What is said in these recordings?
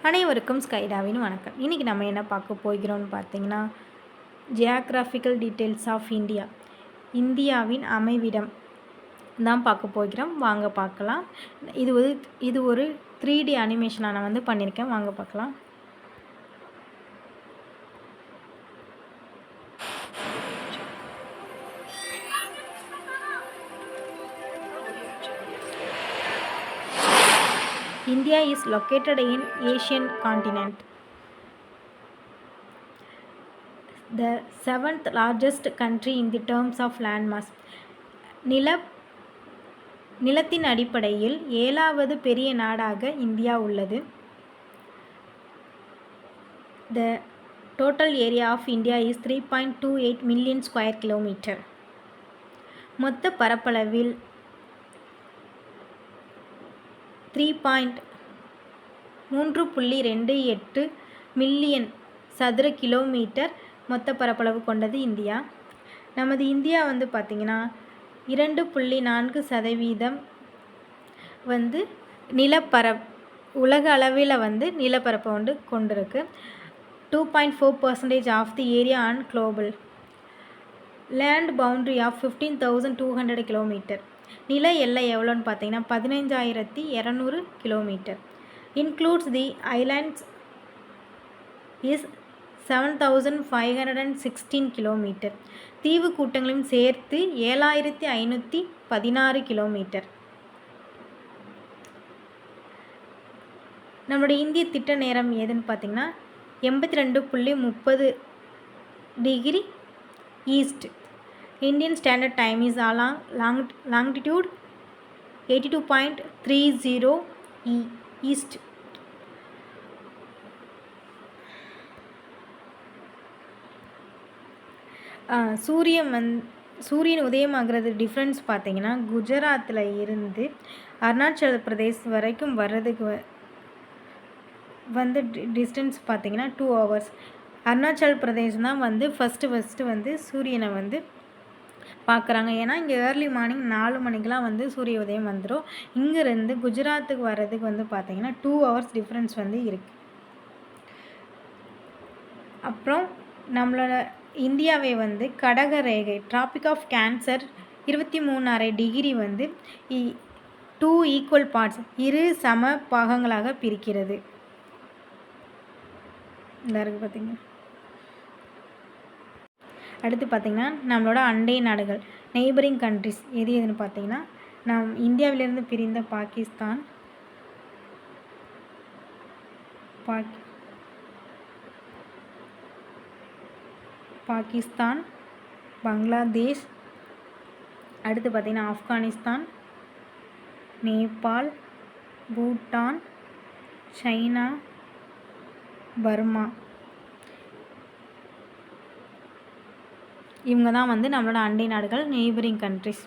அனைவருக்கும் ஸ்கைடாவின் வணக்கம். இன்றைக்கி நம்ம என்ன பார்க்க போகிறோம்னு பார்த்தீங்கன்னா, ஜியாகிராஃபிக்கல் டீட்டெயில்ஸ் ஆஃப் இந்தியா, இந்தியாவின் அமைவிடம் தான் பார்க்க போகிறோம். வாங்க பார்க்கலாம். இது ஒரு 3D அனிமேஷனாக நான் வந்து பண்ணியிருக்கேன். வாங்க பார்க்கலாம். India is located in Asian continent. The 7th largest country in the terms of land mass. நிலத்தின் அடிப்படையில் 7வது பெரிய நாடாக இந்தியா உள்ளது. The total area of India is 3.28 million square kilometer. மொத்த பரப்பளவில் 3.28 மில்லியன் சதுர கிலோமீட்டர் மொத்த பரப்பளவு கொண்டது இந்தியா. நமது இந்தியா வந்து பார்த்திங்கன்னா 2.4% வந்து உலக அளவில் வந்து நிலப்பரப்பை கொண்டிருக்கு. 2.4% of the area on global land boundary of 15,200 kilometre. நில எல்லை எவ்வளோன்னு பார்த்தீங்கன்னா 15,200 kilometre. Includes the islands is 7,516 kilometre. தீவு கூட்டங்களையும் சேர்த்து 7,516 கிலோமீட்டர். நம்மளுடைய இந்திய திட்ட நேரம் எதுன்னு பார்த்தீங்கன்னா 82.30 degree east. Indian Standard Time is longitude 82.30 east. சூரியன் உதயமாகிறது டிஃப்ரென்ஸ் பார்த்தீங்கன்னா குஜராத்தில் இருந்து அருணாச்சல பிரதேஷ் வரைக்கும் வர்றதுக்கு வந்து டிஸ்டன்ஸ் பார்த்தீங்கன்னா 2 hours. அருணாச்சல் பிரதேஷ் தான் வந்து ஃபஸ்ட்டு வந்து சூரியனை வந்து பார்க்குறாங்க. ஏன்னா இங்கே ஏர்லி மார்னிங் 4 மணிக்கெலாம் வந்து சூரிய உதயம் வந்துடும். இங்கேருந்து குஜராத்துக்கு வர்றதுக்கு வந்து பார்த்திங்கன்னா 2 hours டிஃப்ரென்ஸ் வந்து இருக்குது. அப்புறம் நம்மளோட இந்தியாவை வந்து கடக ரேகை டிராபிக் ஆஃப் கேன்சர் 23.5 டிகிரி வந்து 2 ஈக்குவல் பார்ட்ஸ் இரு சம பாகங்களாக பிரிக்கிறது. இந்த இருக்குது பார்த்திங்க. அடுத்து பார்த்திங்கன்னா நம்மளோட அண்டை நாடுகள் நெய்பரிங் கண்ட்ரிஸ் எதுன்னு பார்த்திங்கன்னா நம் இந்தியாவிலிருந்து பிரிந்த பாகிஸ்தான், பங்களாதேஷ், அடுத்து பார்த்திங்கன்னா ஆப்கானிஸ்தான், நேபாள், பூட்டான், சைனா, பர்மா, இவங்க தான் வந்து நம்மளோட அண்டை நாடுகள் நெய்பரிங் கண்ட்ரிஸ்.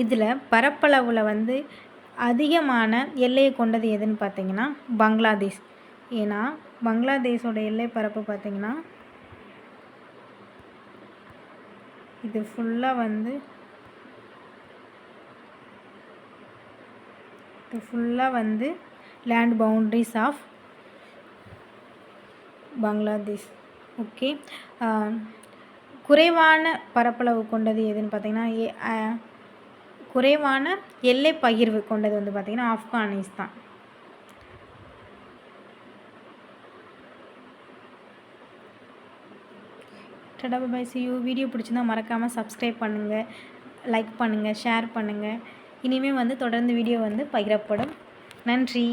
இதில் பரப்பளவில் வந்து அதிகமான எல்லையை கொண்டது எதுன்னு பார்த்தீங்கன்னா பங்களாதேஷ். ஏன்னா பங்களாதேஷோட எல்லை பரப்பு பார்த்திங்கன்னா இது ஃபுல்லாக வந்து land boundaries of Bangladesh. Okay, குறைவான பரப்பளவு கொண்டது எதுன்னு பார்த்தீங்கன்னா குறைவான எல்லை பகிர்வு கொண்டது வந்து பார்த்திங்கன்னா ஆப்கானிஸ்தான். டடா பை சி யூ. வீடியோ பிடிச்சிருந்தா மறக்காமல் சப்ஸ்கிரைப் பண்ணுங்கள், லைக் பண்ணுங்கள், ஷேர் பண்ணுங்கள். இனிமேல் வந்து தொடர்ந்து வீடியோ வந்து பகிரப்படும். நன்றி.